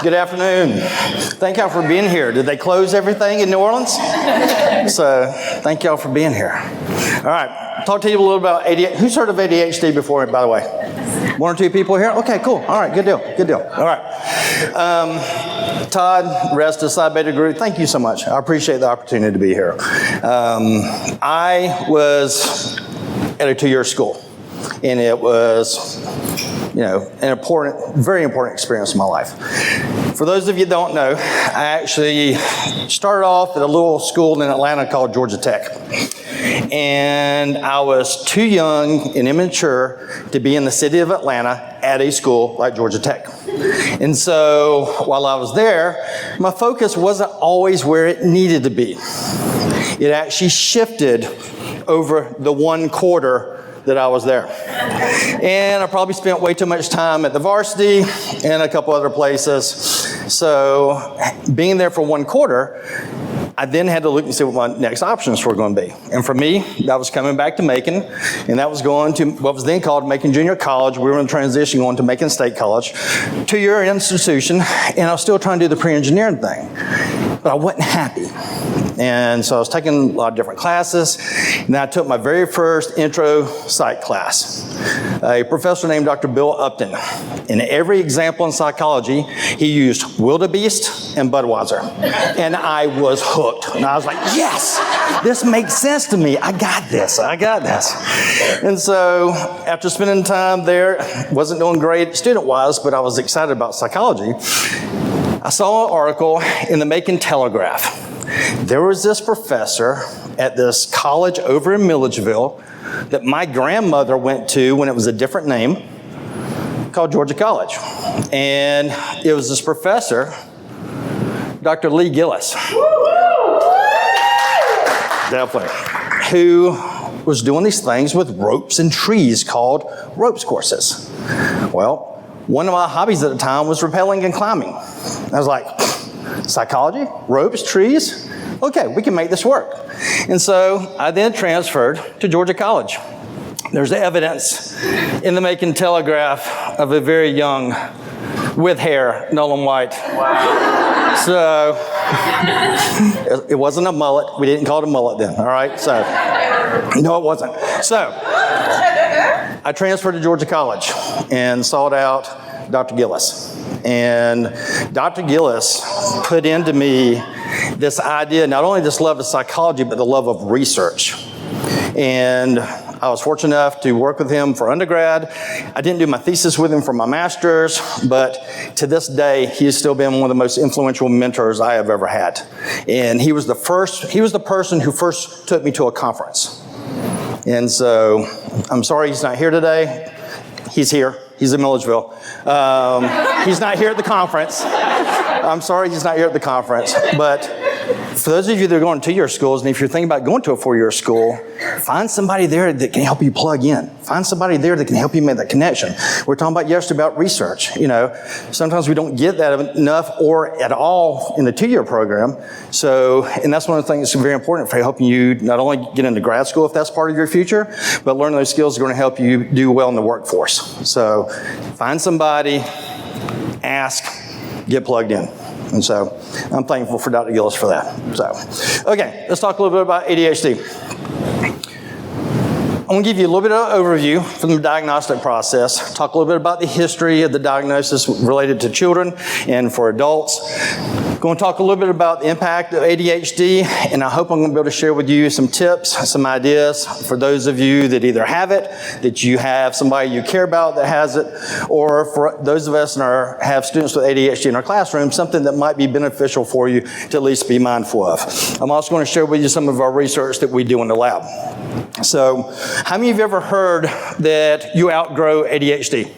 Good afternoon. Thank y'all for being here. Did they close everything in New Orleans? So thank y'all for being here. All right, talk to you a little about ADHD. Who's heard of ADHD before, by the way? One or two people here? Okay, cool. All right, good deal. All right. Todd, rest of Psi Beta group, thank you so much. I appreciate the opportunity to be here. I was at a 2-year school, and it was, an very important experience in my life. For those of you that don't know, I actually started off at a little school in Atlanta called Georgia Tech. And I was too young and immature to be in the city of Atlanta at a school like Georgia Tech. And so while I was there, my focus wasn't always where it needed to be. It actually shifted over the 1 quarter that I was there. And I probably spent way too much time at the varsity and a couple other places. So being there for 1 quarter, I then had to look and see what my next options were going to be. And for me, that was coming back to Macon, and that was going to what was then called Macon Junior College. We were in transition going to Macon State College, 2-year institution, and I was still trying to do the pre-engineering thing. But I wasn't happy. And so I was taking a lot of different classes, and I took my very first intro psych class. A professor named Dr. Bill Upton. In every example in psychology, he used wildebeest and Budweiser. And I was hooked. And I was like, yes, this makes sense to me. I got this. And so after spending time there, wasn't doing great student-wise, but I was excited about psychology. I saw an article in the Macon Telegraph. There was this professor at this college over in Milledgeville that my grandmother went to when it was a different name, called Georgia College. And it was this professor, Dr. Lee Gillis, definitely, who was doing these things with ropes and trees called ropes courses. Well, one of my hobbies at the time was rappelling and climbing. I was like, psychology, ropes, trees, okay, we can make this work. And so I then transferred to Georgia College. There's evidence in the Macon Telegraph of a very young, with hair, Noland White. Wow. So it wasn't a mullet. We didn't call it a mullet then, all right? So, no, it wasn't. So I transferred to Georgia College and sought out Dr. Gillis. And Dr. Gillis put into me this idea, not only this love of psychology, but the love of research. And I was fortunate enough to work with him for undergrad. I didn't do my thesis with him for my master's, but to this day, he has still been one of the most influential mentors I have ever had. And he was the person who first took me to a conference. And so I'm sorry he's not here today. He's here. He's in Milledgeville. He's not here at the conference. I'm sorry he's not here at the conference. But for those of you that are going to 2-year schools, and if you're thinking about going to a 4-year school, find somebody there that can help you plug in. Find somebody there that can help you make that connection. We're talking about yesterday about research. Sometimes we don't get that enough or at all in the 2-year program. So, and that's one of the things that's very important for helping you not only get into grad school if that's part of your future, but learn those skills that are going to help you do well in the workforce. So find somebody, ask, get plugged in. And so I'm thankful for Dr. Gillis for that. So, okay, let's talk a little bit about ADHD. I'm going to give you a little bit of an overview from the diagnostic process, talk a little bit about the history of the diagnosis related to children and for adults. Going to talk a little bit about the impact of ADHD, and I hope I'm going to be able to share with you some tips, some ideas for those of you that either have it, that you have somebody you care about that has it, or for those of us that have students with ADHD in our classroom, something that might be beneficial for you to at least be mindful of. I'm also going to share with you some of our research that we do in the lab. So, how many of you ever heard that you outgrow ADHD?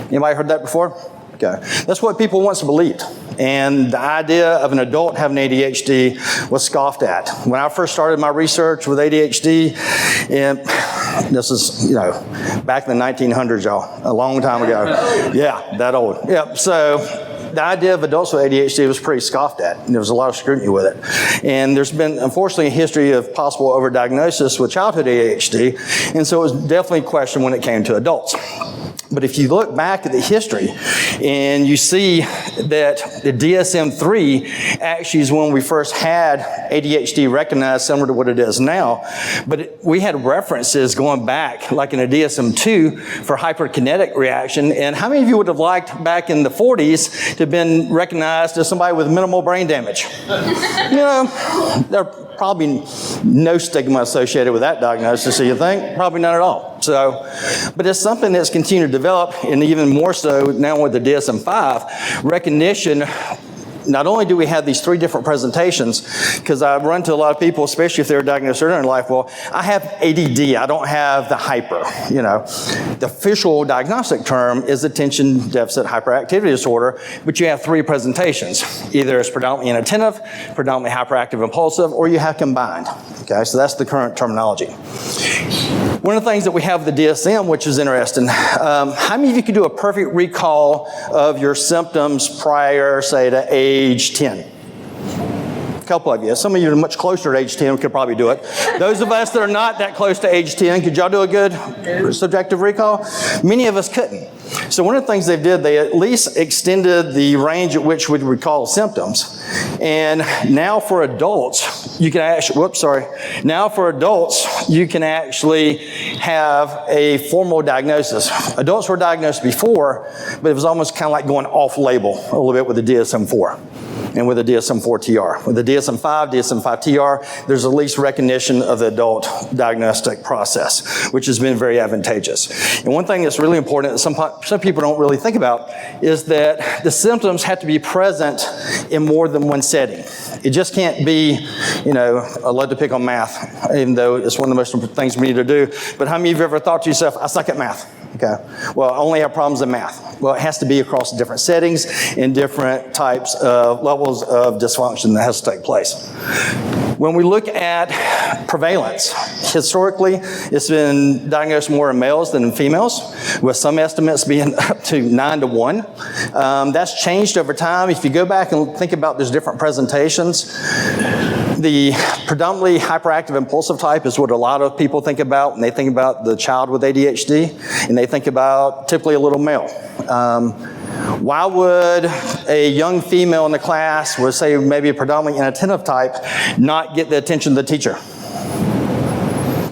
Anybody heard that before? Okay. That's what people once believed. And the idea of an adult having ADHD was scoffed at. When I first started my research with ADHD, and this is, back in the 1900s, y'all, a long time ago. Yeah, that old. Yep. So the idea of adults with ADHD was pretty scoffed at, and there was a lot of scrutiny with it. And there's been, unfortunately, a history of possible overdiagnosis with childhood ADHD, and so it was definitely questioned when it came to adults. But if you look back at the history and you see that the DSM-3 actually is when we first had ADHD recognized, similar to what it is now, but we had references going back, like in a DSM-2 for hyperkinetic reaction. And how many of you would have liked back in the 40s to have been recognized as somebody with minimal brain damage? You know, there are probably no stigma associated with that diagnosis, so you think? Probably none at all. So, but it's something that's continued to develop, and even more so now with the DSM-5 recognition. Not only do we have these 3 different presentations, because I run to a lot of people, especially if they're diagnosed earlier in life, well, I have ADD, I don't have the hyper, you know. The official diagnostic term is attention deficit hyperactivity disorder, but you have 3 presentations. Either it's predominantly inattentive, predominantly hyperactive impulsive, or you have combined, okay? So that's the current terminology. One of the things that we have with the DSM, which is interesting, how many of you could do a perfect recall of your symptoms prior, say, to age 10? A couple of you. Some of you are much closer to age 10 could probably do it. Those of us that are not that close to age 10, could y'all do a good subjective recall? Many of us couldn't. So one of the things they did, they at least extended the range at which we'd recall symptoms. And now for adults, you can actually, now for adults, you can actually have a formal diagnosis. Adults were diagnosed before, but it was almost kind of like going off-label a little bit with the DSM-4 and with the DSM-4-TR. With the DSM-5, DSM-5-TR, there's at least recognition of the adult diagnostic process, which has been very advantageous. And one thing that's really important that some people don't really think about is that the symptoms have to be present in more than one setting. It just can't be, you know, I love to pick on math, even though it's one of the most important things we need to do. But how many of you have ever thought to yourself, I suck at math? Okay, well, I only have problems in math. Well, it has to be across different settings and different types of levels of dysfunction that has to take place. When we look at prevalence, historically, it's been diagnosed more in males than in females, with some estimates being up to 9 to 1. That's changed over time. If you go back and think about those different presentations, the predominantly hyperactive impulsive type is what a lot of people think about when they think about the child with ADHD, and they think about typically a little male. Why would a young female in the class with, say, maybe a predominantly inattentive type not get the attention of the teacher?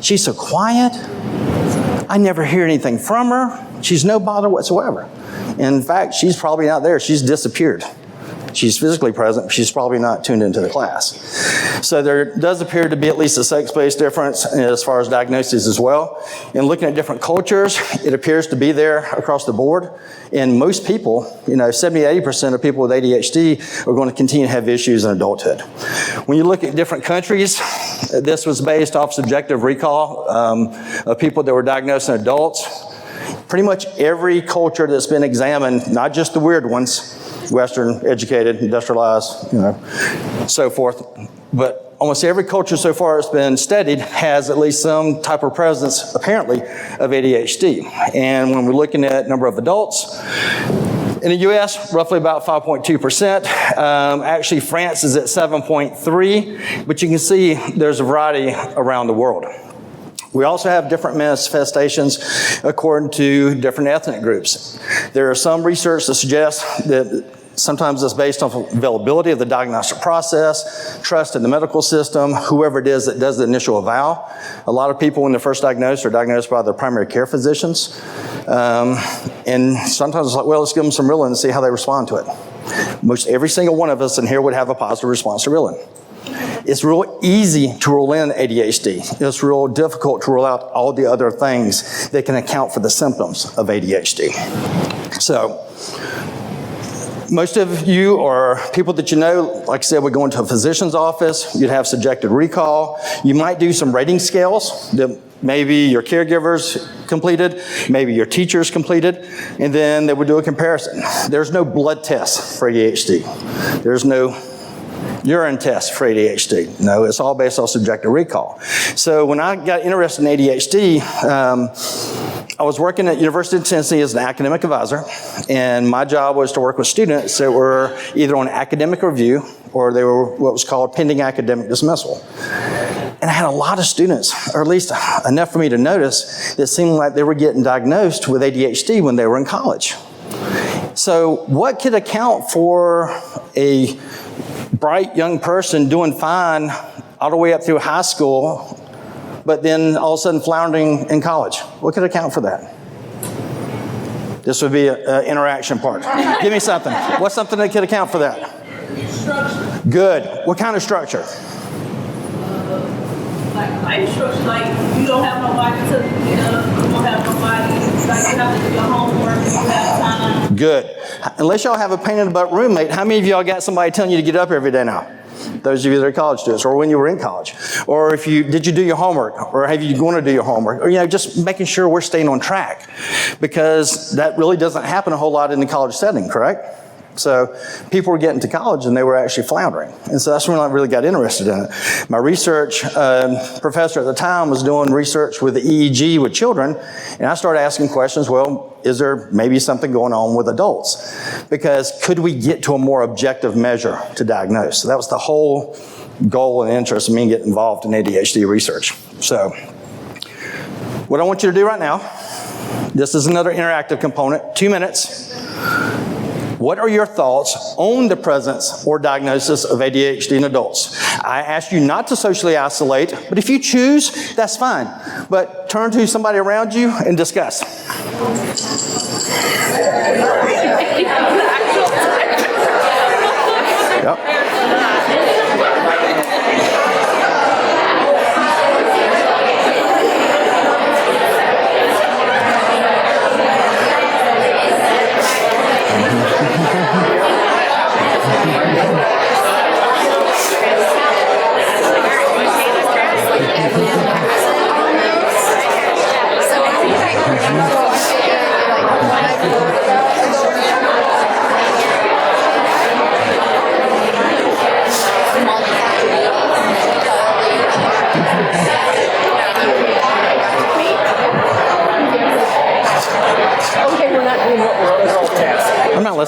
She's so quiet. I never hear anything from her. She's no bother whatsoever. In fact, she's probably not there. She's disappeared. She's physically present, but she's probably not tuned into the class. So there does appear to be at least a sex-based difference as far as diagnoses as well. And looking at different cultures, it appears to be there across the board. And most people, you know, 70-80% of people with ADHD are going to continue to have issues in adulthood. When you look at different countries, this was based off subjective recall of people that were diagnosed in adults. Pretty much every culture that's been examined, not just the weird ones, Western, educated, industrialized, you know, so forth. But almost every culture so far that's been studied has at least some type of presence, apparently, of ADHD. And when we're looking at number of adults, in the U.S., roughly about 5.2%. Actually, France is at 7.3%, but you can see there's a variety around the world. We also have different manifestations according to different ethnic groups. There are some research that suggests that sometimes it's based on availability of the diagnostic process, trust in the medical system, whoever it is that does the initial eval. A lot of people, when they're first diagnosed, are diagnosed by their primary care physicians. And sometimes it's like, well, let's give them some Ritalin and see how they respond to it. Most every single one of us in here would have a positive response to Ritalin. It's real easy to rule in ADHD. It's real difficult to rule out all the other things that can account for the symptoms of ADHD. So, most of you are people that you know, like I said, would go into a physician's office, you'd have subjective recall, you might do some rating scales that maybe your caregivers completed, maybe your teachers completed, and then they would do a comparison. There's no blood test for ADHD. There's no urine test for ADHD. No, it's all based on subjective recall. So when I got interested in ADHD, I was working at University of Tennessee as an academic advisor, and my job was to work with students that were either on academic review or they were what was called pending academic dismissal. And I had a lot of students, or at least enough for me to notice, that seemed like they were getting diagnosed with ADHD when they were in college. So what could account for a bright young person doing fine all the way up through high school, but then all of a sudden floundering in college? What could account for that? This would be an interaction part. Give me something. What's something that could account for that? Structure. Good. What kind of structure? Like structure, like you don't have nobody to, you don't have nobody, like you have to do your homework, you have time. Good. Unless y'all have a pain in the butt roommate, how many of y'all got somebody telling you to get up every day now? Those of you that are college students, or when you were in college. Or did you do your homework? Or have you going to do your homework? Or, just making sure we're staying on track. Because that really doesn't happen a whole lot in the college setting, correct? So people were getting to college and they were actually floundering. And so that's when I really got interested in it. My research professor at the time was doing research with the EEG with children. And I started asking questions, well, is there maybe something going on with adults? Because could we get to a more objective measure to diagnose? So that was the whole goal and interest of me getting involved in ADHD research. So what I want you to do right now, this is another interactive component, 2 minutes. What are your thoughts on the presence or diagnosis of ADHD in adults? I ask you not to socially isolate, but if you choose, that's fine. But turn to somebody around you and discuss. Yep.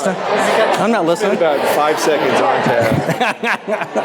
I'm not listening. About 5 seconds on tap.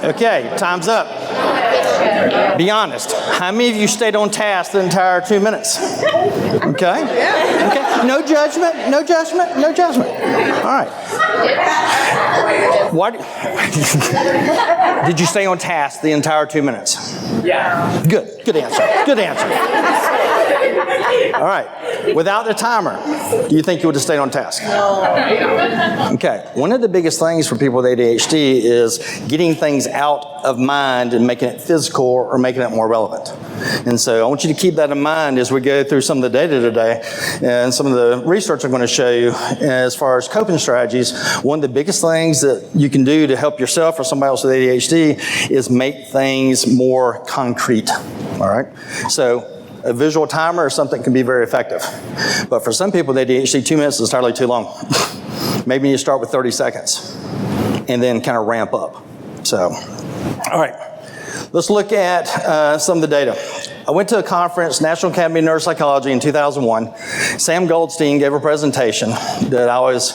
Okay, time's up. Be honest. How many of you stayed on task the entire 2 minutes? Okay? Okay. No judgment, no judgment, no judgment. All right. What? Did you stay on task the entire 2 minutes? Yeah. Good. Good answer. Good answer. All right. Without the timer, do you think you would have stayed on task? No. Okay. One of the biggest things for people with ADHD is getting things out of mind and making it physical or making it more relevant. And so I want you to keep that in mind as we go through some of the data today and some of the research I'm going to show you as far as coping strategies. One of the biggest things that you can do to help yourself or somebody else with ADHD is make things more concrete. All right? So a visual timer or something can be very effective. But for some people with ADHD, 2 minutes is entirely too long. Maybe you start with 30 seconds and then kind of ramp up. So, all right. Let's look at some of the data. I went to a conference, National Academy of Neuropsychology in 2001. Sam Goldstein gave a presentation that I was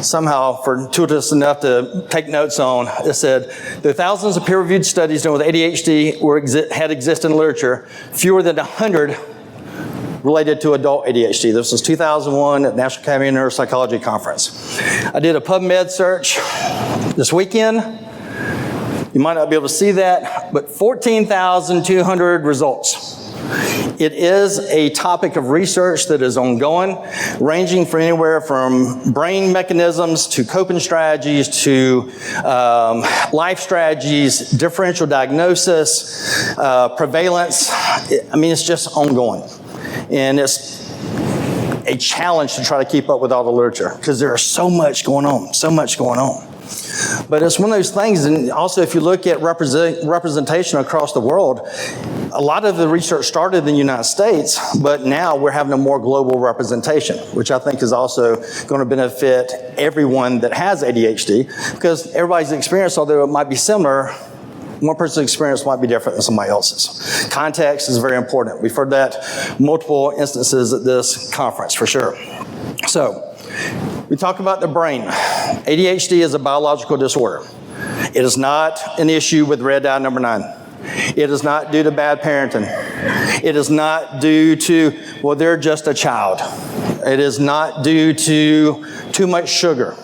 somehow fortuitous enough to take notes on. It said, there are thousands of peer-reviewed studies done with ADHD had existed in literature. Fewer than 100 related to adult ADHD. This was 2001 at National Academy of Neuropsychology Conference. I did a PubMed search this weekend. You might not be able to see that, but 14,200 results. It is a topic of research that is ongoing, ranging from anywhere from brain mechanisms to coping strategies to life strategies, differential diagnosis, prevalence. I mean, it's just ongoing. And it's a challenge to try to keep up with all the literature because there is so much going on, so much going on. But it's one of those things, and also if you look at representation across the world, a lot of the research started in the United States, but now we're having a more global representation, which I think is also going to benefit everyone that has ADHD, because everybody's experience, although it might be similar, one person's experience might be different than somebody else's. Context is very important. We've heard that multiple instances at this conference, for sure. So, we talk about the brain. ADHD is a biological disorder. It is not an issue with red dye number 9. It is not due to bad parenting. It is not due to, well, they're just a child. It is not due to too much sugar.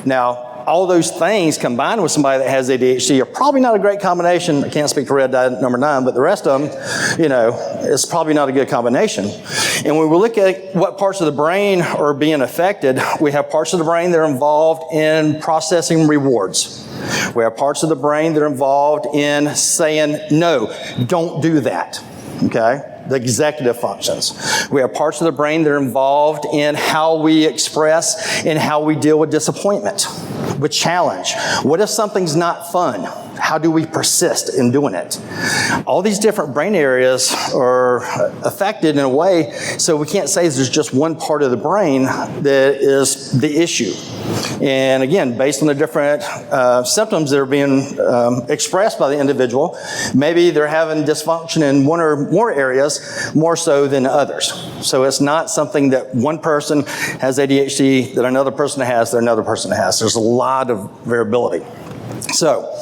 Now, all those things combined with somebody that has ADHD are probably not a great combination. I can't speak for red dye number 9, but the rest of them, you know, it's probably not a good combination. And when we look at what parts of the brain are being affected, we have parts of the brain that are involved in processing rewards. We have parts of the brain that are involved in saying, no, don't do that, okay? The executive functions. We have parts of the brain that are involved in how we express and how we deal with disappointment, with challenge. What if something's not fun? How do we persist in doing it? All these different brain areas are affected in a way, so we can't say there's just one part of the brain that is the issue. And again, based on the different symptoms that are being expressed by the individual, maybe they're having dysfunction in one or more areas more so than others. So it's not something that one person has ADHD that another person has that another person has. There's a lot of variability. So,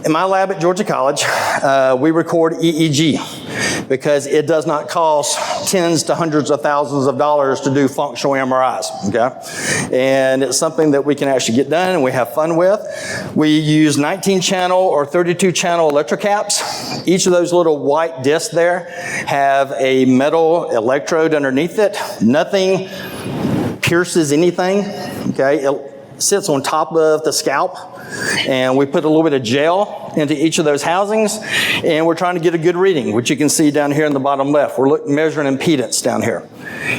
in my lab at Georgia College, we record EEG because it does not cost tens to hundreds of thousands of dollars to do functional MRIs, okay? And it's something that we can actually get done and we have fun with. We use 19-channel or 32-channel electrocaps. Each of those little white discs there have a metal electrode underneath it. Nothing pierces anything, okay? It sits on top of the scalp, and we put a little bit of gel into each of those housings, and we're trying to get a good reading, which you can see down here in the bottom left. We're measuring impedance down here.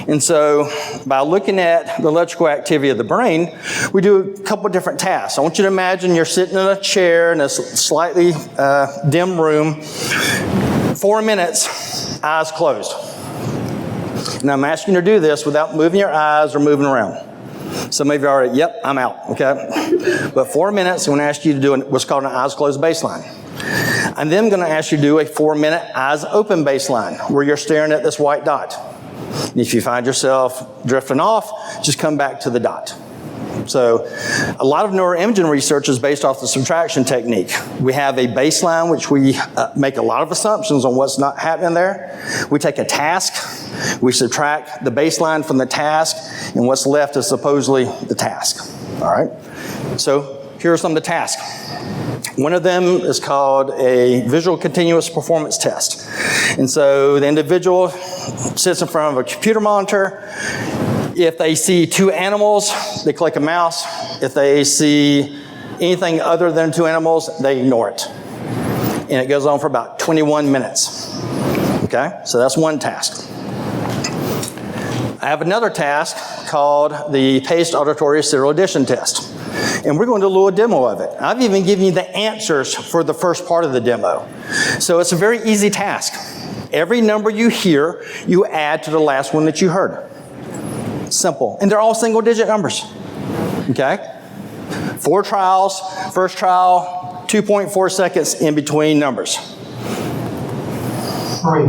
And so by looking at the electrical activity of the brain, we do a couple of different tasks. I want you to imagine you're sitting in a chair in a slightly dim room, 4 minutes, eyes closed. And I'm asking you to do this without moving your eyes or moving around. Some of you are already, yep, I'm out, okay? But 4 minutes, I'm going to ask you to do what's called an eyes closed baseline. I'm then going to ask you to do a 4-minute eyes open baseline where you're staring at this white dot. And if you find yourself drifting off, just come back to the dot. So a lot of neuroimaging research is based off the subtraction technique. We have a baseline which we make a lot of assumptions on what's not happening there. We take a task, we subtract the baseline from the task, and what's left is supposedly the task. All right? So here are some of the tasks. One of them is called a visual continuous performance test. And so the individual sits in front of a computer monitor. If they see 2 animals, they click a mouse. If they see anything other than 2 animals, they ignore it. And it goes on for about 21 minutes. Okay? So that's one task. I have another task called the paced auditory serial addition test. And we're going to do a little demo of it. I've even given you the answers for the first part of the demo. So it's a very easy task. Every number you hear, you add to the last one that you heard. Simple. And they're all single-digit numbers. Okay? 4 trials. First trial, 2.4 seconds in between numbers. 3,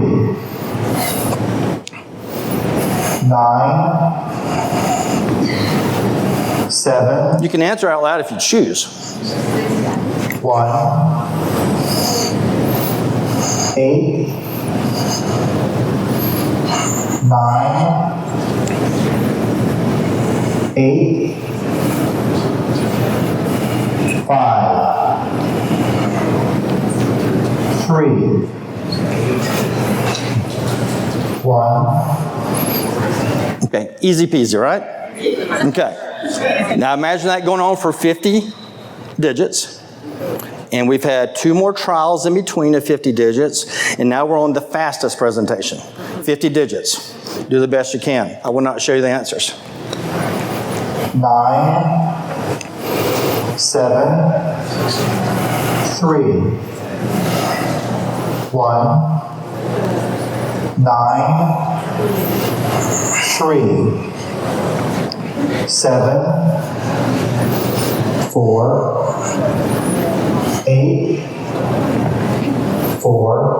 9, 7. You can answer out loud if you choose. 1, 8, 8, 5, 3, 1. Okay, easy peasy, right? Okay. Now imagine that going on for 50 digits. And we've had 2 more trials in between of 50 digits. And now we're on the fastest presentation. 50 digits. Do the best you can. I will not show you the answers. 9, 7, 3, 1, 9, 3, 7, 4, 8, 4.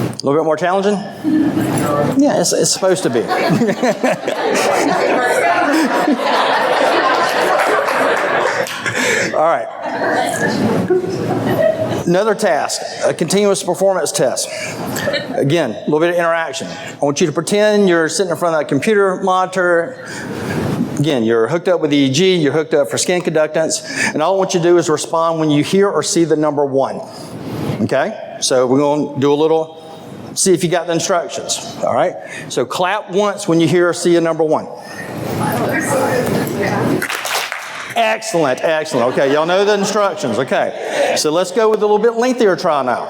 A little bit more challenging? Yeah, it's supposed to be. All right. Another task, a continuous performance test. Again, a little bit of interaction. I want you to pretend you're sitting in front of that computer monitor. Again, you're hooked up with EEG, you're hooked up for skin conductance, and all I want you to do is respond when you hear or see the number 1. Okay? So we're going to do a little, see if you got the instructions. All right? So clap once when you hear or see a number 1. Excellent, excellent. Okay, y'all know the instructions. Okay, so let's go with a little bit lengthier trial now.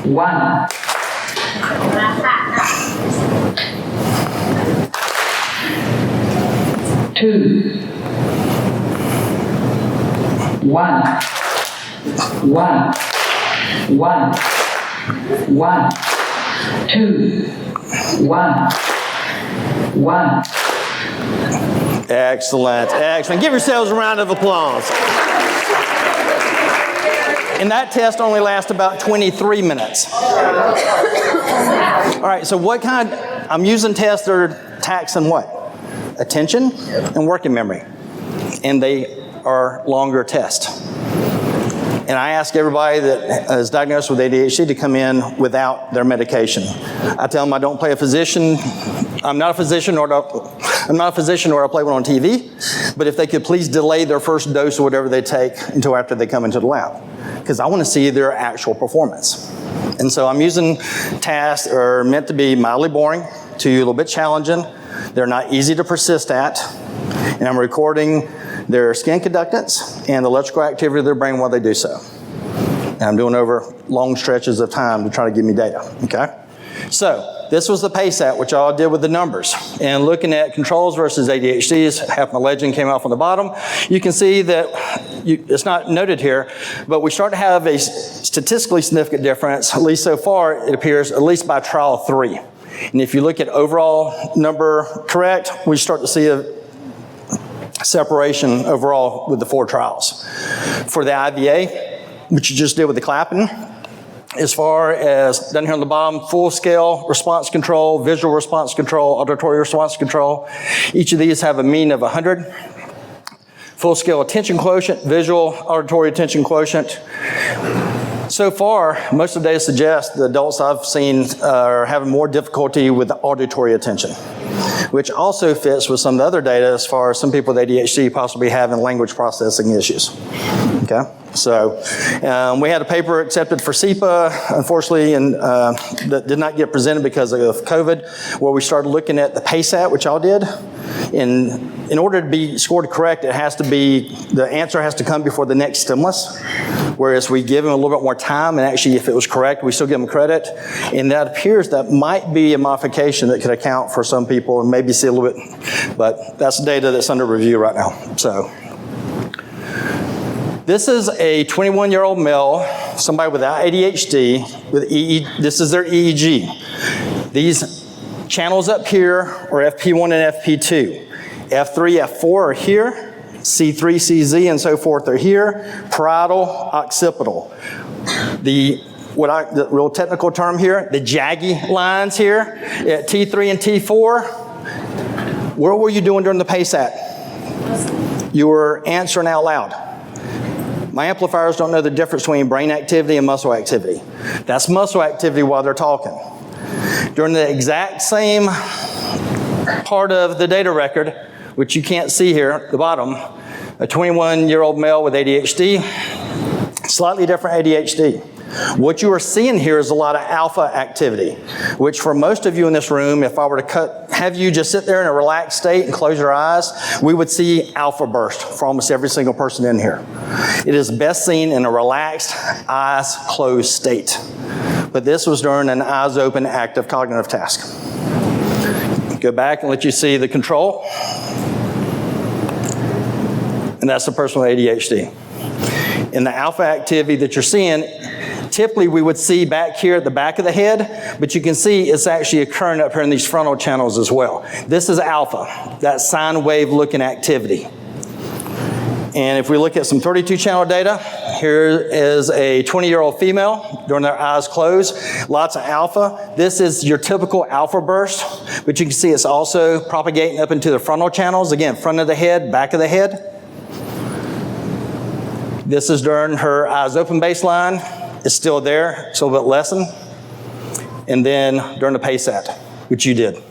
One. 2. 1. 1. 1. 1. 2. 1. 1. Excellent, excellent. Give yourselves a round of applause. And that test only lasts about 23 minutes. All right, so what kind, I'm using tests that are taxing what? Attention and working memory. And they are longer tests. And I ask everybody that is diagnosed with ADHD to come in without their medication. I tell them I don't play a physician. I'm not a physician, or I play one on TV. But if they could please delay their first dose or whatever they take until after they come into the lab, because I want to see their actual performance. And so I'm using tasks that are meant to be mildly boring to a little bit challenging. They're not easy to persist at. And I'm recording their skin conductance and the electrical activity of their brain while they do so. And I'm doing over long stretches of time to try to give me data, okay? So this was the PACE-AT, which I did with the numbers. And looking at controls versus ADHDs, half my legend came off on the bottom. You can see that, it's not noted here, but we start to have a statistically significant difference, at least so far, it appears, at least by trial 3. And if you look at overall number correct, we start to see a separation overall with the 4 trials. For the IVA, which you just did with the clapping, as far as down here on the bottom, full scale response control, visual response control, auditory response control, each of these have a mean of 100. Full scale attention quotient, visual auditory attention quotient. So far, most of the data suggests the adults I've seen are having more difficulty with the auditory attention, which also fits with some of the other data as far as some people with ADHD possibly having language processing issues. Okay, so we had a paper accepted for SEPA, unfortunately, and that did not get presented because of COVID, where we started looking at the PACE-AT, which y'all did. In order to be scored correct, it has to be, the answer has to come before the next stimulus. Whereas we give them a little bit more time, and actually if it was correct, we still give them credit. And that appears that might be a modification that could account for some people and maybe see a little bit, but that's data that's under review right now. So this is a 21-year-old male, somebody without ADHD, with this is their EEG. These channels up here are FP1 and FP2. F3, F4 are here. C3, CZ, and so forth are here. Parietal, occipital. The real technical term here, the jaggy lines here at T3 and T4. What were you doing during the PACE-AT? You were answering out loud. My amplifiers don't know the difference between brain activity and muscle activity. That's muscle activity while they're talking. During the exact same part of the data record, which you can't see here at the bottom, a 21-year-old male with ADHD, slightly different ADHD. What you are seeing here is a lot of alpha activity, which for most of you in this room, if I were to have you just sit there in a relaxed state and close your eyes, we would see alpha burst for almost every single person in here. It is best seen in a relaxed, eyes closed state. But this was during an eyes open active cognitive task. Go back and let you see the control. And that's the person with ADHD. In the alpha activity that you're seeing, typically we would see back here at the back of the head, but you can see it's actually occurring up here in these frontal channels as well. This is alpha, that sine wave looking activity. And if we look at some 32 channel data, here is a 20-year-old female during their eyes closed, lots of alpha. This is your typical alpha burst, but you can see it's also propagating up into the frontal channels. Again, front of the head, back of the head. This is during her eyes open baseline. It's still there, it's a little bit lessened. And then during the PACE-AT, which you did.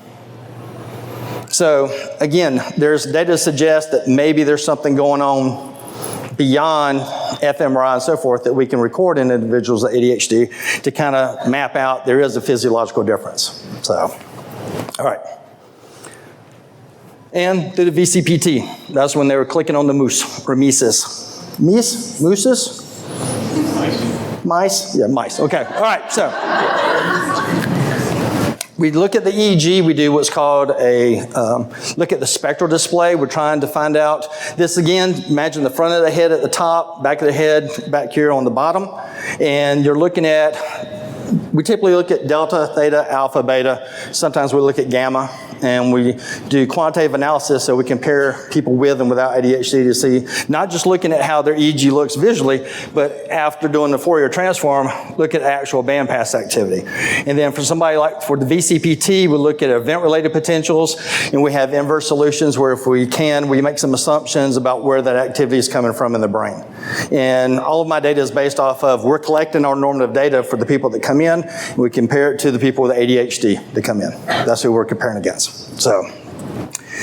So again, there's data to suggest that maybe there's something going on beyond fMRI and so forth that we can record in individuals with ADHD to kind of map out there is a physiological difference. So, all right. And through the VCPT, that's when they were clicking on the moose, or mises. Mooses? Mice? Yeah, mice. Okay. All right. So we look at the EEG. We do what's called a look at the spectral display. We're trying to find out this again. Imagine the front of the head at the top, back of the head back here on the bottom, and you're looking at. We typically look at delta, theta, alpha, beta. Sometimes we look at gamma, and we do quantitative analysis so we compare people with and without ADHD to see, not just looking at how their EEG looks visually, but after doing the Fourier transform, look at actual bandpass activity. And then for somebody like for the VCPT, we look at event-related potentials, and we have inverse solutions where if we can, we make some assumptions about where that activity is coming from in the brain. And all of my data is based off of, we're collecting our normative data for the people that come in, and we compare it to the people with ADHD that come in. That's who we're comparing against. So,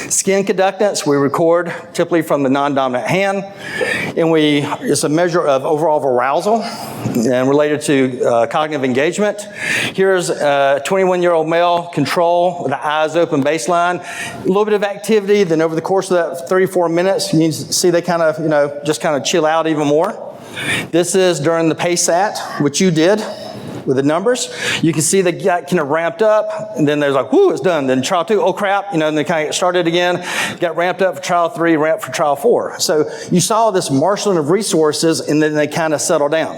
skin conductance, we record typically from the non-dominant hand, and it's a measure of overall arousal and related to cognitive engagement. Here's a 21-year-old male, control with the eyes open baseline. A little bit of activity, then over the course of that 34 minutes, you see they kind of, just kind of chill out even more. This is during the PACE-AT, which you did with the numbers. You can see they got kind of ramped up, and then there's like, whoo, it's done. Then trial 2, oh crap, and they kind of get started again, got ramped up for trial 3, ramped for trial 4. So you saw this marshaling of resources, and then they kind of settle down.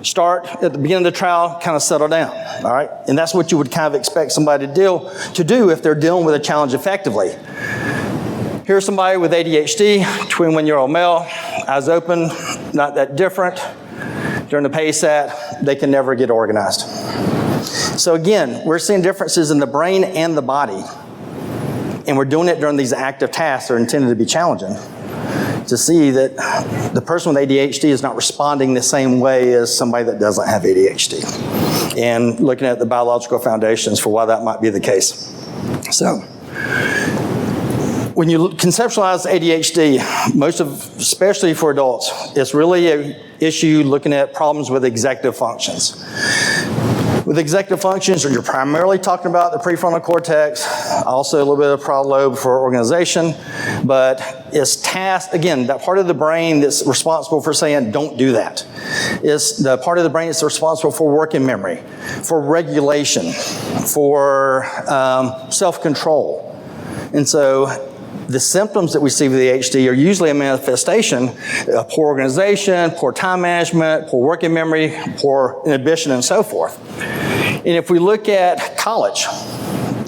Start at the beginning of the trial, kind of settle down, all right? And that's what you would kind of expect somebody to do if they're dealing with a challenge effectively. Here's somebody with ADHD, 21-year-old male, eyes open, not that different. During the PACE-AT, they can never get organized. So again, we're seeing differences in the brain and the body. And we're doing it during these active tasks that are intended to be challenging, to see that the person with ADHD is not responding the same way as somebody that doesn't have ADHD. And looking at the biological foundations for why that might be the case. So, when you conceptualize ADHD, especially for adults, it's really an issue looking at problems with executive functions. With executive functions, you're primarily talking about the prefrontal cortex, also a little bit of parietal lobe for organization, but it's tasked, again, that part of the brain that's responsible for saying, don't do that. It's the part of the brain that's responsible for working memory, for regulation, for self-control. And so, the symptoms that we see with ADHD are usually a manifestation of poor organization, poor time management, poor working memory, poor inhibition, and so forth. And if we look at college,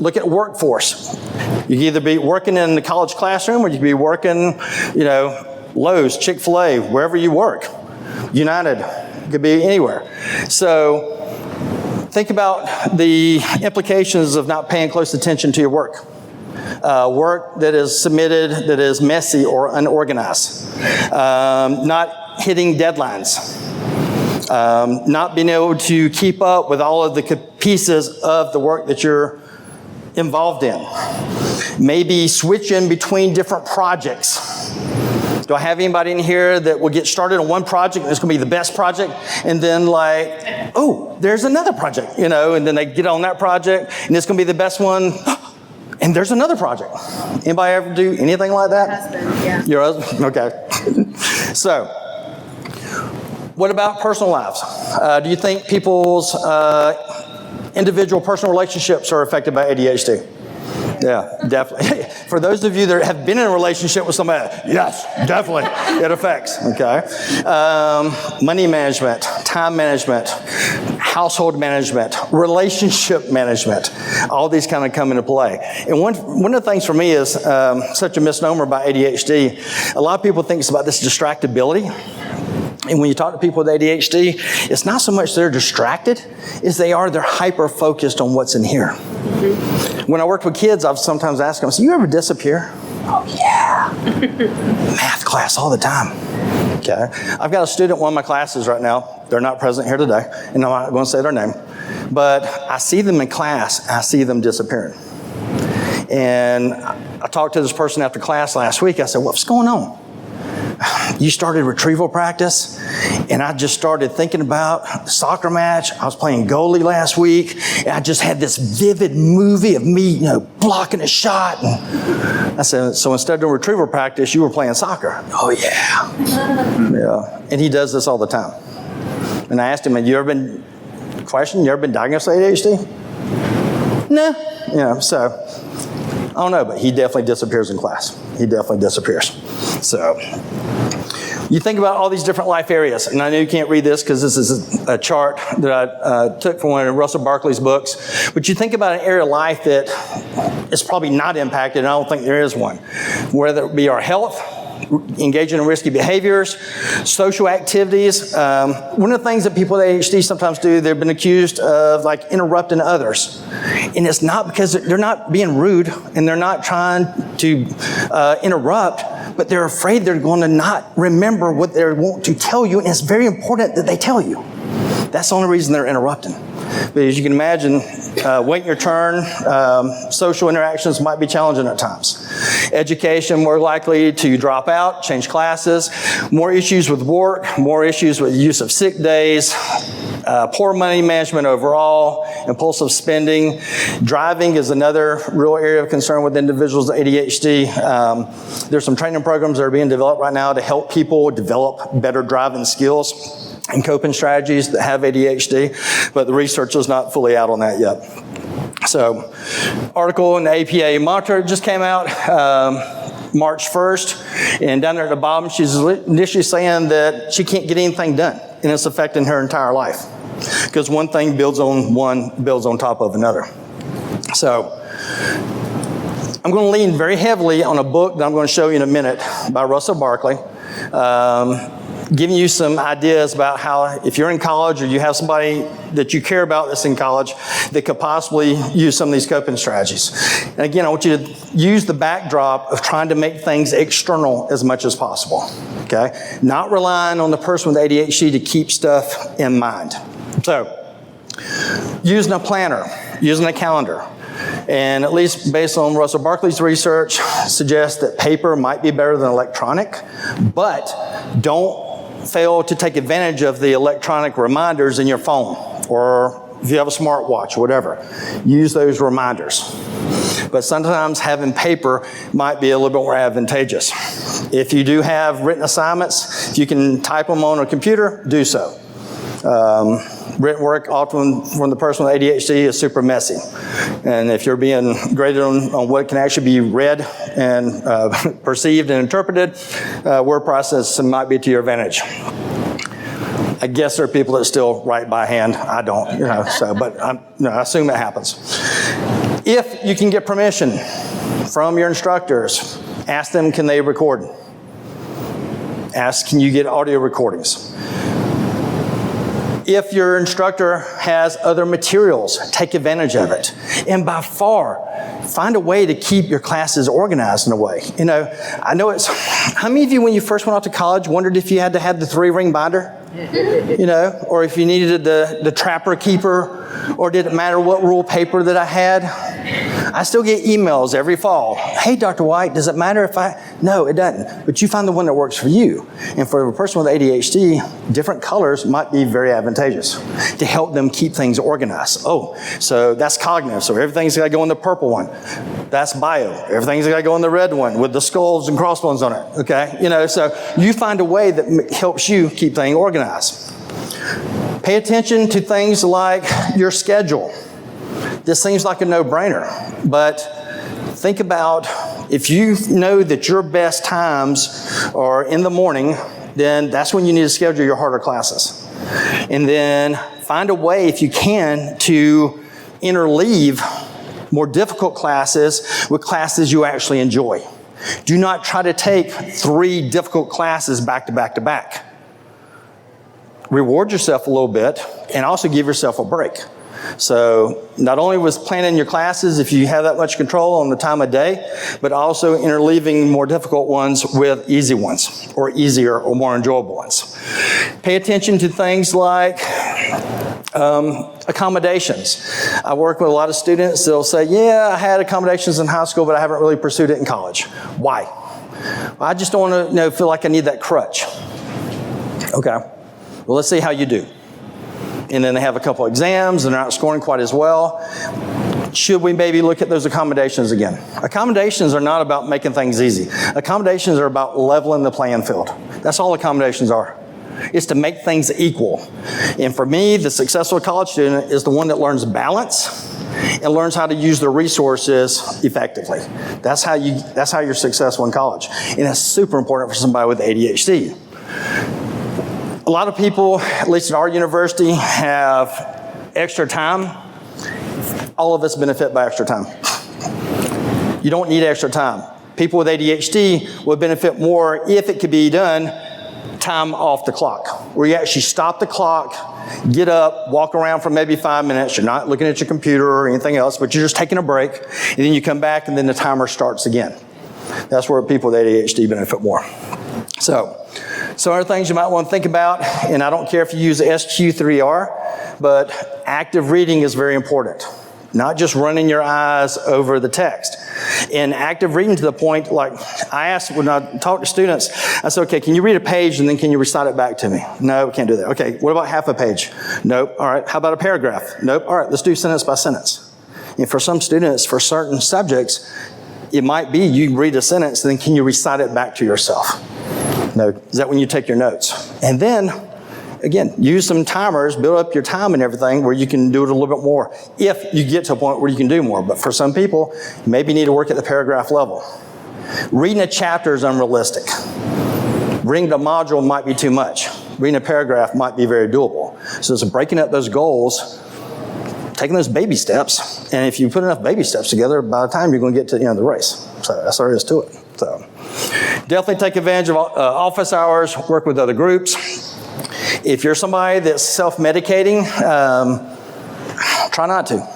look at workforce. You can either be working in the college classroom or you can be working, Lowe's, Chick-fil-A, wherever you work. United, it could be anywhere. So think about the implications of not paying close attention to your work. Work that is submitted that is messy or unorganized. Not hitting deadlines. Not being able to keep up with all of the pieces of the work that you're involved in. Maybe switching between different projects. Do I have anybody in here that will get started on one project and it's going to be the best project, and then like, oh, there's another project, and then they get on that project and it's going to be the best one, and there's another project. Anybody ever do anything like that? Husband, yeah. Your husband? Okay. So, what about personal lives? Do you think people's individual personal relationships are affected by ADHD? Yeah, definitely. For those of you that have been in a relationship with somebody, yes, definitely, it affects, okay? Money management, time management, household management, relationship management, all these kind of come into play. And one of the things for me is such a misnomer about ADHD. A lot of people think it's about this distractibility. And when you talk to people with ADHD, it's not so much they're distracted as they're hyper-focused on what's in here. Mm-hmm. When I worked with kids, I've sometimes asked them, so you ever disappear? Oh, yeah. Math class all the time. Okay. I've got a student in one of my classes right now. They're not present here today, and I'm not going to say their name. But I see them in class, I see them disappearing. And I talked to this person after class last week. I said, what's going on? You started retrieval practice, and I just started thinking about the soccer match. I was playing goalie last week, and I just had this vivid movie of me, blocking a shot. And I said, so instead of doing retrieval practice, you were playing soccer. Oh, yeah. Yeah. And he does this all the time. And I asked him, you ever been diagnosed with ADHD? No. So, I don't know, but he definitely disappears in class. He definitely disappears. So, you think about all these different life areas, and I know you can't read this because this is a chart that I took from one of Russell Barkley's books, but you think about an area of life that is probably not impacted, and I don't think there is one, whether it be our health, engaging in risky behaviors, social activities. One of the things that people with ADHD sometimes do, they've been accused of interrupting others. And it's not because they're not being rude and they're not trying to interrupt, but they're afraid they're going to not remember what they want to tell you, and it's very important that they tell you. That's the only reason they're interrupting. But as you can imagine, waiting your turn, social interactions might be challenging at times. Education, more likely to drop out, change classes, more issues with work, more issues with use of sick days, poor money management overall, impulsive spending. Driving is another real area of concern with individuals with ADHD. There's some training programs that are being developed right now to help people develop better driving skills and coping strategies that have ADHD, but the research is not fully out on that yet. So, article in the APA Monitor just came out March 1st, and down there at the bottom, she's initially saying that she can't get anything done, and it's affecting her entire life, because one thing builds on top of another. So, I'm going to lean very heavily on a book that I'm going to show you in a minute by Russell Barkley. Giving you some ideas about how, if you're in college or you have somebody that you care about that's in college, that could possibly use some of these coping strategies. And again, I want you to use the backdrop of trying to make things external as much as possible, okay? Not relying on the person with ADHD to keep stuff in mind. So, using a planner, using a calendar, and at least based on Russell Barkley's research, suggests that paper might be better than electronic, but don't fail to take advantage of the electronic reminders in your phone, or if you have a smartwatch or whatever, use those reminders. But sometimes having paper might be a little bit more advantageous. If you do have written assignments, if you can type them on a computer, do so. Written work often from the person with ADHD is super messy. And if you're being graded on what can actually be read and perceived and interpreted, word processing might be to your advantage. I guess there are people that still write by hand. I don't, but I assume it happens. If you can get permission from your instructors, ask them, can they record? Ask, can you get audio recordings? If your instructor has other materials, take advantage of it. And by far, find a way to keep your classes organized in a way. You know, I know it's, how many of you when you first went off to college wondered if you had to have the 3-ring binder? You know, or if you needed the trapper keeper, or did it matter what rule paper that I had? I still get emails every fall. Hey, Dr. White, does it matter if No, it doesn't. But you find the one that works for you. And for a person with ADHD, different colors might be very advantageous to help them keep things organized. Oh, so that's cognitive. So everything's got to go in the purple one. That's bio. Everything's got to go in the red one with the skulls and crossbones on it. Okay? You know, so you find a way that helps you keep things organized. Pay attention to things like your schedule. This seems like a no-brainer, but think about if you know that your best times are in the morning, then that's when you need to schedule your harder classes. And then find a way, if you can, to interleave more difficult classes with classes you actually enjoy. Do not try to take 3 difficult classes back to back to back. Reward yourself a little bit and also give yourself a break. So not only was planning your classes, if you have that much control on the time of day, but also interleaving more difficult ones with easy ones, or easier or more enjoyable ones. Pay attention to things like accommodations. I work with a lot of students. They'll say, yeah, I had accommodations in high school, but I haven't really pursued it in college. Why? Well, I just don't want to feel like I need that crutch. Okay. Well, let's see how you do. And then they have a couple exams and they're not scoring quite as well. Should we maybe look at those accommodations again? Accommodations are not about making things easy. Accommodations are about leveling the playing field. That's all accommodations are. It's to make things equal. And for me, the successful college student is the one that learns balance and learns how to use their resources effectively. That's how you're successful in college. And that's super important for somebody with ADHD. A lot of people, at least at our university, have extra time. All of us benefit by extra time. You don't need extra time. People with ADHD would benefit more if it could be done time off the clock, where you actually stop the clock, get up, walk around for maybe 5 minutes. You're not looking at your computer or anything else, but you're just taking a break, and then you come back, and then the timer starts again. That's where people with ADHD benefit more. So other things you might want to think about, and I don't care if you use SQ3R, but active reading is very important. Not just running your eyes over the text. And active reading to the point, like I asked when I talk to students, I said, okay, can you read a page and then can you recite it back to me? No, we can't do that. Okay, what about half a page? Nope. All right, how about a paragraph? Nope. All right, let's do sentence by sentence. And for some students, for certain subjects, it might be you read a sentence, then can you recite it back to yourself? No, is that when you take your notes? And then, again, use some timers, build up your time and everything where you can do it a little bit more if you get to a point where you can do more. But for some people, you maybe need to work at the paragraph level. Reading a chapter is unrealistic. Reading the module might be too much. Reading a paragraph might be very doable. So it's breaking up those goals, taking those baby steps, and if you put enough baby steps together, by the time you're going to get to the end of the race. So that's all there is to it. So definitely take advantage of office hours, work with other groups. If you're somebody that's self-medicating, try not to.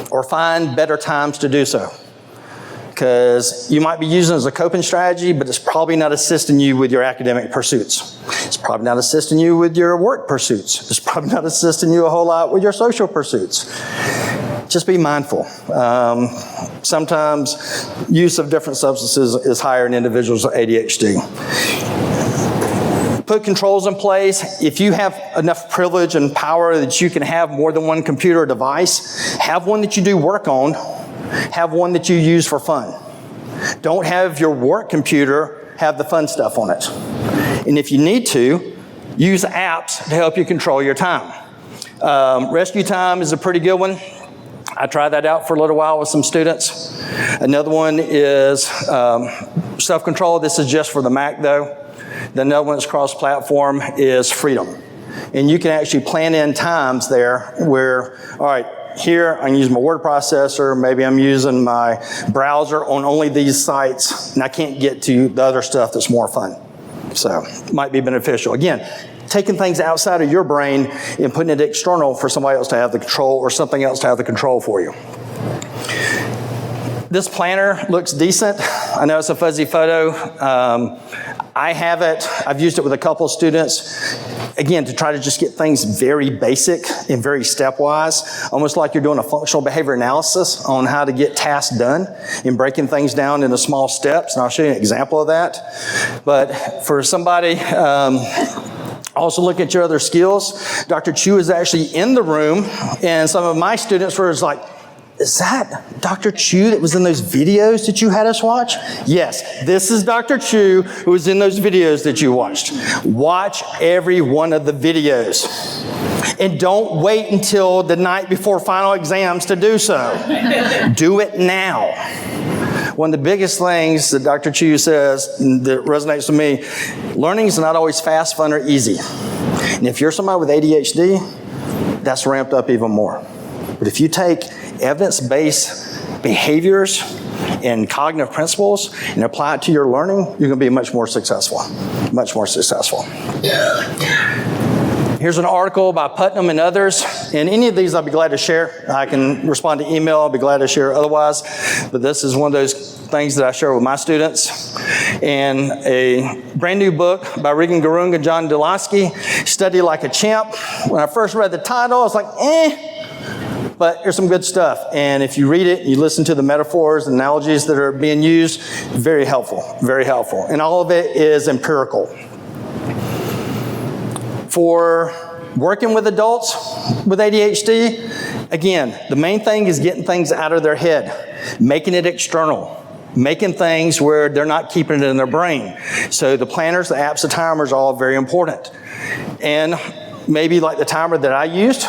Or find better times to do so. Because you might be using it as a coping strategy, but it's probably not assisting you with your academic pursuits. It's probably not assisting you with your work pursuits. It's probably not assisting you a whole lot with your social pursuits. Just be mindful. Sometimes use of different substances is higher in individuals with ADHD. Put controls in place. If you have enough privilege and power that you can have more than one computer or device, have one that you do work on. Have one that you use for fun. Don't have your work computer have the fun stuff on it. And if you need to, use apps to help you control your time. Rescue time is a pretty good one. I tried that out for a little while with some students. Another one is self-control. This is just for the Mac though. The another one that's cross-platform is Freedom. And you can actually plan in times there where, all right, here I'm using my word processor, maybe I'm using my browser on only these sites, and I can't get to the other stuff that's more fun. So, might be beneficial. Again, taking things outside of your brain and putting it external for somebody else to have the control or something else to have the control for you. This planner looks decent. I know it's a fuzzy photo. I have it. I've used it with a couple of students. Again, to try to just get things very basic and very stepwise, almost like you're doing a functional behavior analysis on how to get tasks done and breaking things down into small steps. And I'll show you an example of that. But for somebody, also look at your other skills. Dr. Chu is actually in the room, and some of my students were like, is that Dr. Chu that was in those videos that you had us watch? Yes, this is Dr. Chu who was in those videos that you watched. Watch every one of the videos. And don't wait until the night before final exams to do so. Do it now. One of the biggest things that Dr. Chu says that resonates with me, learning is not always fast, fun, or easy. And if you're somebody with ADHD, that's ramped up even more. But if you take evidence-based behaviors and cognitive principles and apply it to your learning, you're going to be much more successful. Much more successful. Here's an article by Putnam and others, and any of these I'll be glad to share. I can respond to email, I'll be glad to share otherwise, but this is one of those things that I share with my students. And a brand new book by Regan Garung and John Dulosky, Study Like a Champ. When I first read the title, I was like, but there's some good stuff. And if you read it, you listen to the metaphors and analogies that are being used, very helpful, very helpful. And all of it is empirical. For working with adults with ADHD, again, the main thing is getting things out of their head, making it external, making things where they're not keeping it in their brain. So the planners, the apps, the timers are all very important. And maybe like the timer that I used,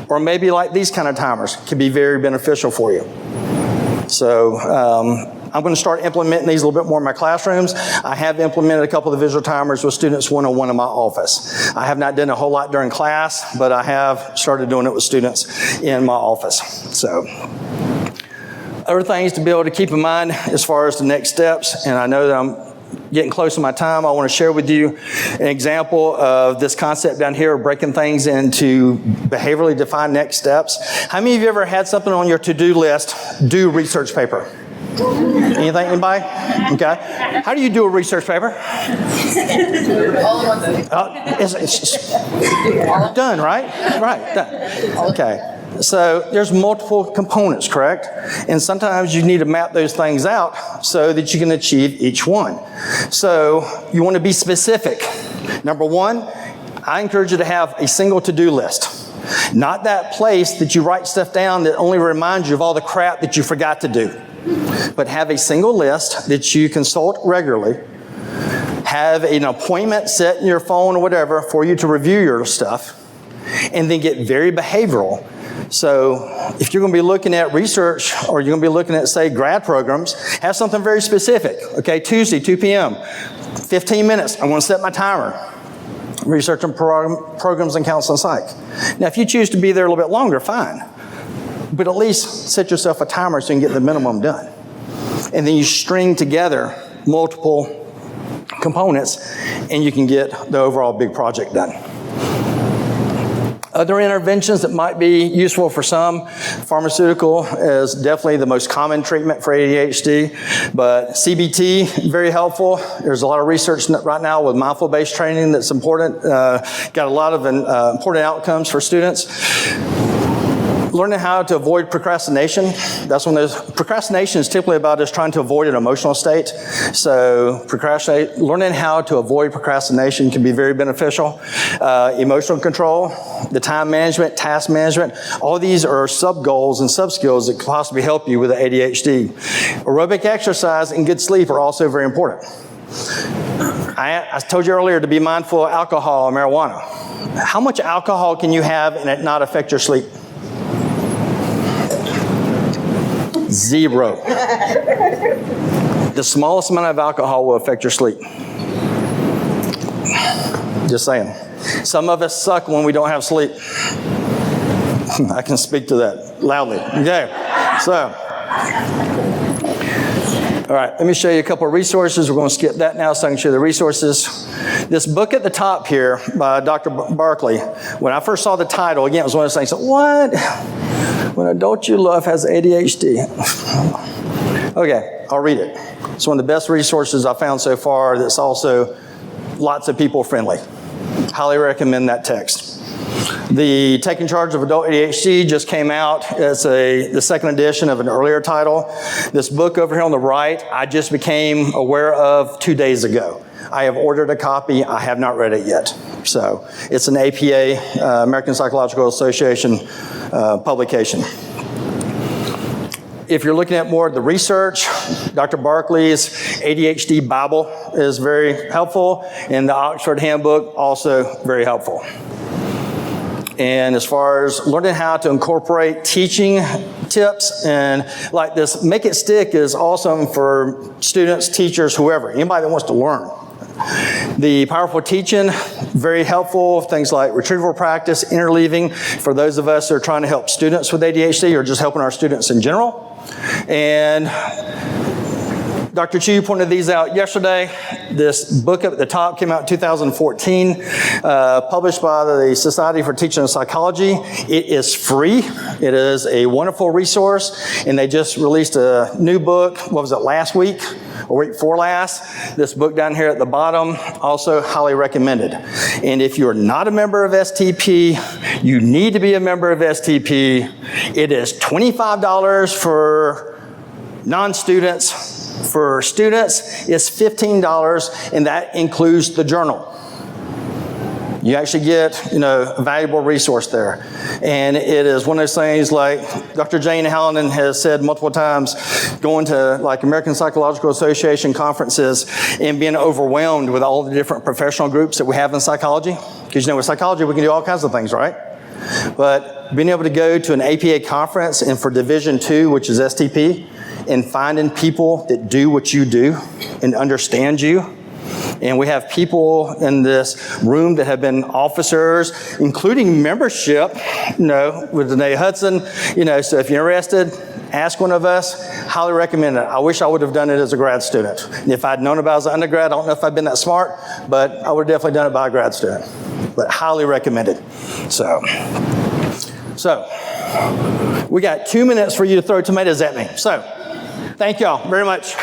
or maybe like these kind of timers can be very beneficial for you. So I'm going to start implementing these a little bit more in my classrooms. I have implemented a couple of the visual timers with students one-on-one in my office. I have not done a whole lot during class, but I have started doing it with students in my office. So other things to be able to keep in mind as far as the next steps, and I know that I'm getting close to my time, I want to share with you an example of this concept down here of breaking things into behaviorally defined next steps. How many of you ever had something on your to-do list, do research paper? Anything, anybody? Okay. How do you do a research paper? It's done, right? Right, done. Okay. So there's multiple components, correct? And sometimes you need to map those things out so that you can achieve each one. So you want to be specific. Number one, I encourage you to have a single to-do list. Not that place that you write stuff down that only reminds you of all the crap that you forgot to do. But have a single list that you consult regularly. Have an appointment set in your phone or whatever for you to review your stuff. And then get very behavioral. So if you're going to be looking at research or you're going to be looking at, say, grad programs, have something very specific. Okay, Tuesday, 2 p.m., 15 minutes, I want to set my timer. Research and programs in counseling psych. Now, if you choose to be there a little bit longer, fine. But at least set yourself a timer so you can get the minimum done. And then you string together multiple components and you can get the overall big project done. Other interventions that might be useful for some, pharmaceutical is definitely the most common treatment for ADHD, but CBT, very helpful. There's a lot of research right now with mindful-based training that's important. Got a lot of important outcomes for students. Learning how to avoid procrastination. That's when procrastination is typically about us trying to avoid an emotional state. So learning how to avoid procrastination can be very beneficial. Emotional control, the time management, task management, all these are sub-goals and sub-skills that could possibly help you with ADHD. Aerobic exercise and good sleep are also very important. I told you earlier to be mindful of alcohol and marijuana. How much alcohol can you have and it not affect your sleep? 0. The smallest amount of alcohol will affect your sleep. Just saying. Some of us suck when we don't have sleep. I can speak to that loudly. Okay. So, All right, let me show you a couple of resources. We're going to skip that now so I can show you the resources. This book at the top here by Dr. Barkley, when I first saw the title, again, it was one of those things, what? When an adult you love has ADHD. Okay, I'll read it. It's one of the best resources I've found so far that's also lots of people friendly. Highly recommend that text. The Taking Charge of Adult ADHD just came out. It's the second edition of an earlier title. This book over here on the right, I just became aware of 2 days ago. I have ordered a copy. I have not read it yet. So it's an APA, American Psychological Association publication. If you're looking at more of the research, Dr. Barkley's ADHD Bible is very helpful, and the Oxford Handbook also very helpful. And as far as learning how to incorporate teaching tips and like this, Make It Stick is awesome for students, teachers, whoever, anybody that wants to learn. The Powerful Teaching, very helpful. Things like retrieval practice, interleaving, for those of us that are trying to help students with ADHD or just helping our students in general. And Dr. Chu pointed these out yesterday. This book up at the top came out in 2014, published by the Society for Teaching and Psychology. It is free. It is a wonderful resource, and they just released a new book, what was it, last week? Or week before last. This book down here at the bottom, also highly recommended. And if you're not a member of STP, you need to be a member of STP. It is $25 for non-students. For students, it's $15, and that includes the journal. You actually get, a valuable resource there. And it is one of those things like Dr. Jane Hallinan has said multiple times, going to like American Psychological Association conferences and being overwhelmed with all the different professional groups that we have in psychology. Because with psychology, we can do all kinds of things, right? But being able to go to an APA conference and for Division 2, which is STP, and finding people that do what you do and understand you. And we have people in this room that have been officers, including membership, with Danae Hudson. So if you're interested, ask one of us. Highly recommend it. I wish I would have done it as a grad student. And if I'd known about it as an undergrad, I don't know if I'd been that smart, but I would have definitely done it by a grad student. But highly recommended. So we got 2 minutes for you to throw tomatoes at me. So thank y'all very much.